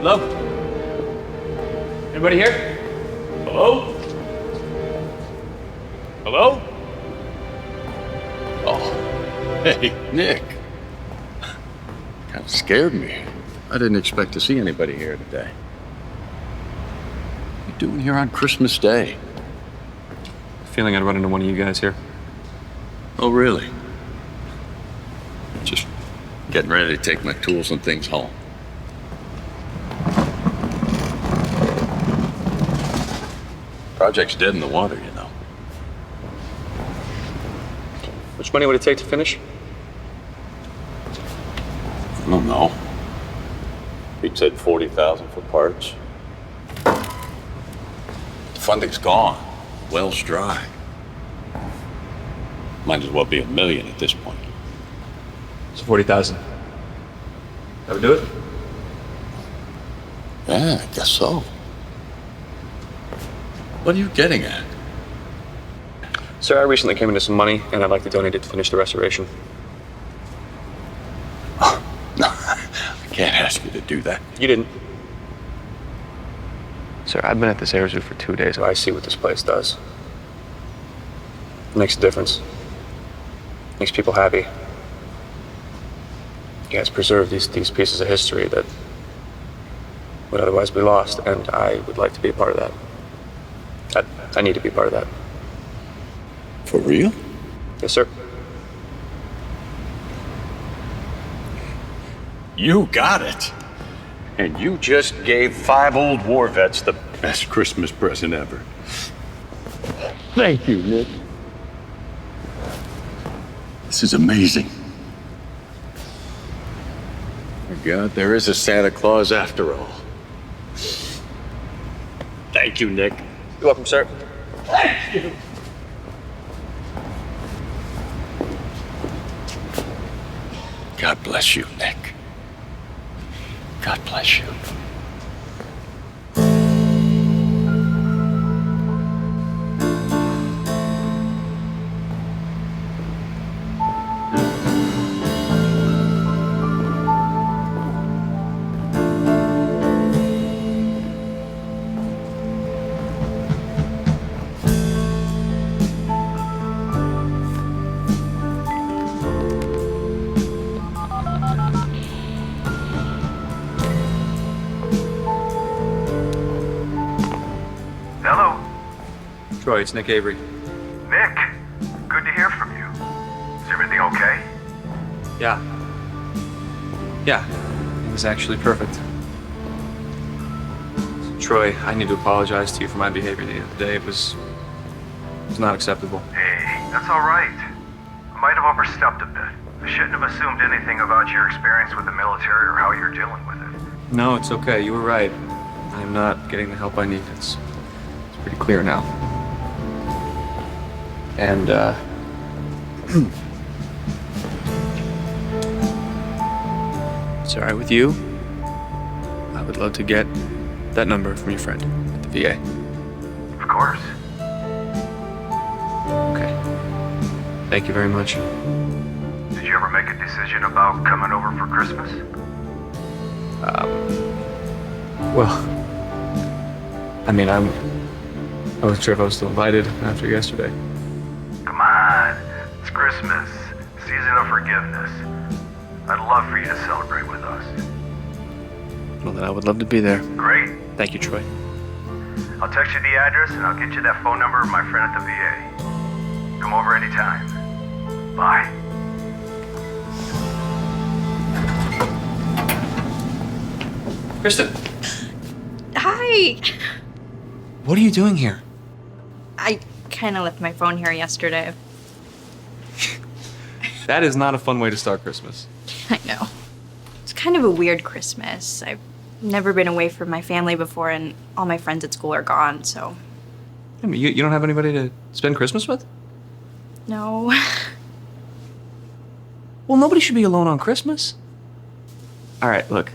Hello? Anybody here? Hello? Hello? Oh, hey, Nick. Kind of scared me. I didn't expect to see anybody here today. What are you doing here on Christmas Day? Feeling I'd run into one of you guys here. Oh, really? Just getting ready to take my tools and things home. Project's dead in the water, you know. Which money would it take to finish? I don't know. Pete said 40,000 for parts. The funding's gone. Well's dry. Might as well be $1 million at this point. So 40,000. That would do it? Yeah, I guess so. What are you getting at? Sir, I recently came into some money, and I'd like to donate it to finish the restoration. No, I can't ask you to do that. You didn't. Sir, I've been at this air zoo for 2 days, so I see what this place does. It makes a difference. Makes people happy. You guys preserve these pieces of history that would otherwise be lost, and I would like to be a part of that. I need to be part of that. For real? Yes, sir. You got it. And you just gave 5 old war vets the best Christmas present ever. Thank you, Nick. This is amazing. My God, there is a Santa Claus after all. Thank you, Nick. You're welcome, sir. Thank you. God bless you, Nick. God bless you. Hello, Troy, it's Nick Avery. Nick. Good to hear from you. Is everything okay? Yeah. Yeah, it was actually perfect. Troy, I need to apologize to you for my behavior the other day. It was not acceptable. Hey, that's all right. I might have overstepped a bit. I shouldn't have assumed anything about your experience with the military or how you're dealing with it. No, it's okay. You were right. I'm not getting the help I need. It's pretty clear now. And, it's all right with you. I would love to get that number from your friend at the VA. Of course. Okay. Thank you very much. Did you ever make a decision about coming over for Christmas? Well, I mean, I wasn't sure if I was still invited after yesterday. Come on. It's Christmas. Season of forgiveness. I'd love for you to celebrate with us. Well, then I would love to be there. Great. Thank you, Troy. I'll text you the address and I'll get you that phone number of my friend at the VA. Come over anytime. Bye. Kristen, Hi. what are you doing here? I kind of left my phone here yesterday. That is not a fun way to start Christmas. I know. It's kind of a weird Christmas. I've never been away from my family before, and all my friends at school are gone, so. I mean, you don't have anybody to spend Christmas with? No. Well, nobody should be alone on Christmas. All right, look,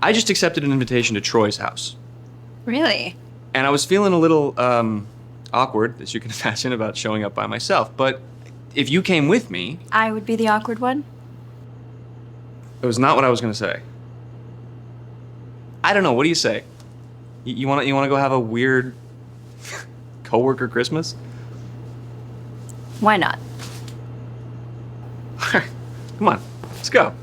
I just accepted an invitation to Troy's house. Really? And I was feeling a little, awkward, as you can imagine, about showing up by myself. But if you came with me, I would be the awkward one? it was not what I was going to say. I don't know. What do you say? You want to go have a weird coworker Christmas? Why not? Come on, let's go.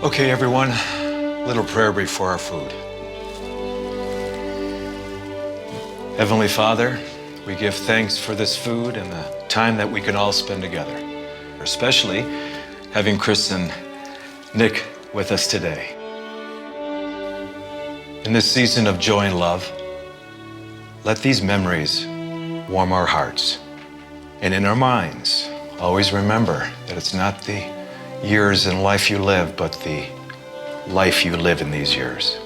Okay, everyone, little prayer before our food. Heavenly Father, we give thanks for this food and the time that we can all spend together, especially having Chris and Nick with us today. In this season of joy and love, let these memories warm our hearts. And in our minds, always remember that it's not the years in life you live, but the life you live in these years.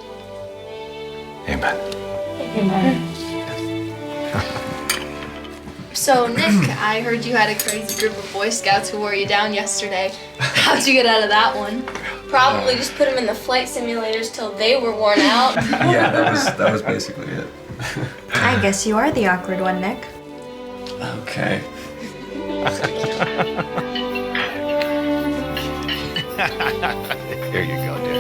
Amen. Amen. So, Nick, I heard you had a crazy group of Boy Scouts who wore you down yesterday. How'd you get out of that one? Probably just put them in the flight simulators till they were worn out. Yeah, that was basically it. I guess you are the awkward one, Nick. Okay. Here you go, dear.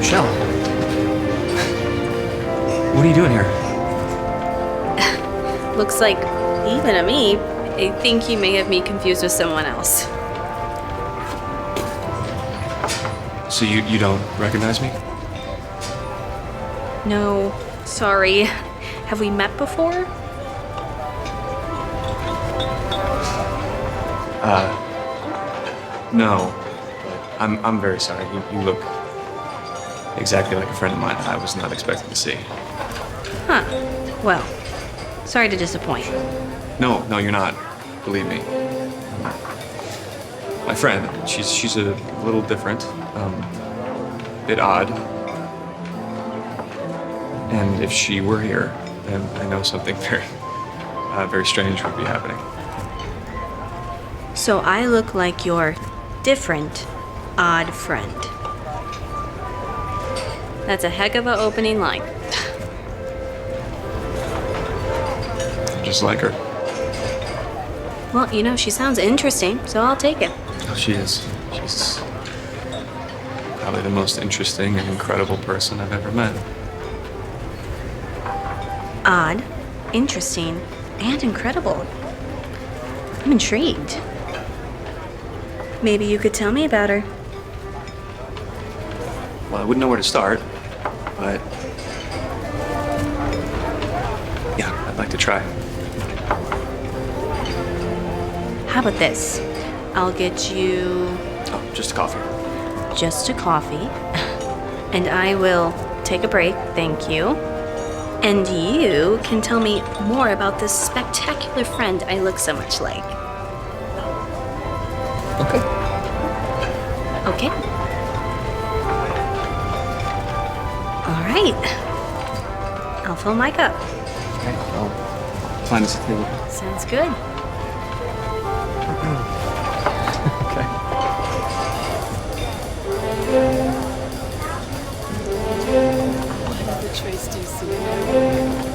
Michelle, what are you doing here? Looks like, even to me, I think you may have me confused with someone else. So you don't recognize me? No, sorry. Have we met before? No. But I'm very sorry. You look exactly like a friend of mine I was not expecting to see. Huh. Well, sorry to disappoint. No, you're not. Believe me. My friend, she's a little different, bit odd. And if she were here, then I know something very strange would be happening. So I look like your different, odd friend. That's a heck of an opening line. Just like her. Well, you know, she sounds interesting, so I'll take it. Oh, she is. She's probably the most interesting and incredible person I've ever met. odd, interesting, and incredible. I'm intrigued. Maybe you could tell me about her. Well, I wouldn't know where to start, but yeah, I'd like to try. How about this? I'll get you Oh, just a coffee. just a coffee, and I will take a break, thank you. And you can tell me more about this spectacular friend I look so much like. Okay. Okay? All right. I'll fill my cup. Okay, I'll find us a table. Sounds good. Okay. What other choice do you see?